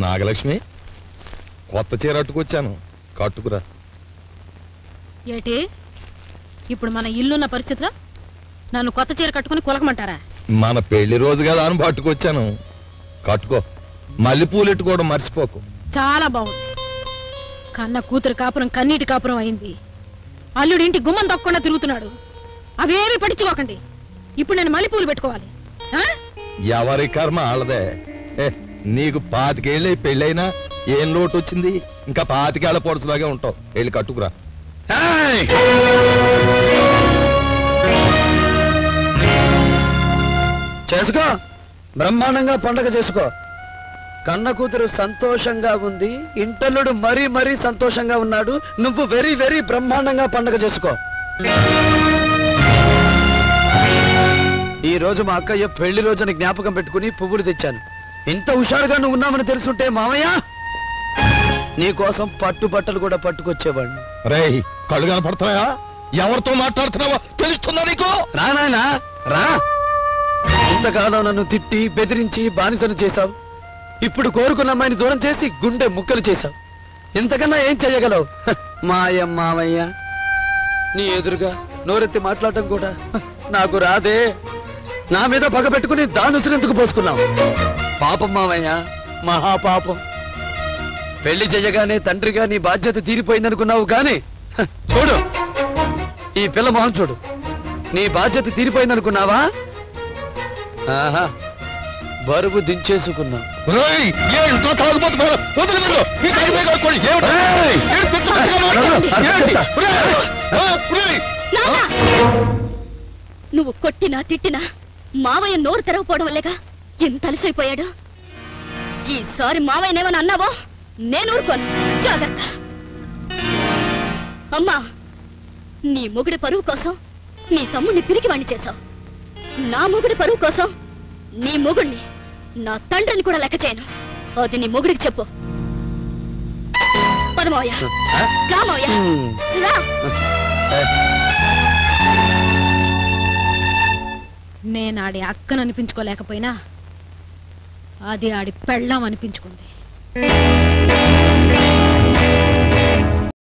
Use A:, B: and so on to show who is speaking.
A: నాగలక్ష్మి, కొత్త చీర అట్టుకొచ్చాను, కట్టుకురా.
B: ఏటి ఇప్పుడు మన ఇల్లున్న పరిస్థితిలో నన్ను కొత్త చీర కట్టుకుని కులకమంటారా?
A: మన పెళ్లి రోజు కదా అని పట్టుకొచ్చాను, కట్టుకో. మల్లెపూలు ఎట్టుకోవడం మర్చిపోకు.
B: చాలా బాగుంది. కన్న కూతురు కాపురం కన్నీటి కాపురం అయింది. అల్లుడి ఇంటి గుమ్మం తప్పకుండా తిరుగుతున్నాడు. అవేమీ పట్టించుకోకండి. ఇప్పుడు నేను మల్లెపూలు పెట్టుకోవాలి.
A: ఎవరి కర్మ ఆళ్ళదే. నీకు 25 ఏళ్ళై పెళ్ళైనా ఏం లోటు వచ్చింది? ఇంకా 25 ఏళ్ల పొడుచులాగే ఉంటావు. వెళ్ళి కట్టుకురా.
C: చేసుకో, బ్రహ్మాండంగా పండగ చేసుకో. కన్న కూతురు సంతోషంగా ఉంది, ఇంటల్లుడు మరీ మరీ సంతోషంగా ఉన్నాడు. నువ్వు వెరీ వెరీ బ్రహ్మాండంగా పండగ చేసుకో. ఈ రోజు మా అక్కయ్య పెళ్లి రోజున జ్ఞాపకం పెట్టుకుని పువ్వులు తెచ్చాను. ఇంత హుషారుగా నువ్వు ఉన్నామని తెలుసుంటే మామయ్య నీకోసం పట్టు బట్టలు కూడా పట్టుకొచ్చేవాడిని.
A: రేయ్, కళ్ళు కనపడుతున్నాయా? ఎవరితో మాట్లాడుతున్నావా తెలుస్తుందా నీకు?
C: రా నాయనా రా. ఇంతకాలం నన్ను తిట్టి బెదిరించి బానిసను చేశావు. ఇప్పుడు కోరుకున్న అమ్మాయిని దూరం చేసి గుండె ముక్కలు చేశావు. ఇంతకన్నా ఏం చెయ్యగలవు? మావయ్య, నీ ఎదురుగా నోరెత్తి మాట్లాడటం కూడా నాకు రాదే. నా మీద పగ పెట్టుకుని దానుసురెందుకు పోసుకున్నావు? పాపం మావయ్య, మహాపాపం. పెళ్లి చెయ్యగానే తండ్రిగా నీ బాధ్యత తీరిపోయిందనుకున్నావు కానీ చూడు, ఈ పిల్ల మొహం చూడు. నీ బాధ్యత తీరిపోయిందనుకున్నావా? ఆహా, బరువు దించేసుకున్నా.
D: నువ్వు కొట్టినా తిట్టినా మావయ్య నోరు తెరవపోవడం వల్లేగా ఎంత అలసైపోయాడు. ఈసారి మావయ్యనేమని అన్నావో నేను ఊరుకోను. జాగ్రత్త. అమ్మా, నీ మొగుడి పరువు కోసం నీ తమ్ముడిని పిరికివాణ్ణి చేశావు. నా మొగుడి పరువు కోసం నీ మొగుడిని, నా తండ్రిని కూడా లెక్క చేయను. అది నీ మొగుడికి చెప్పు. పదమోయ్యా, రామోయ్యా, రా.
B: నేను ఆడి అక్కను అనిపించుకోలేకపోయినా అది ఆడి పెళ్ళాం అనిపించుకుంది.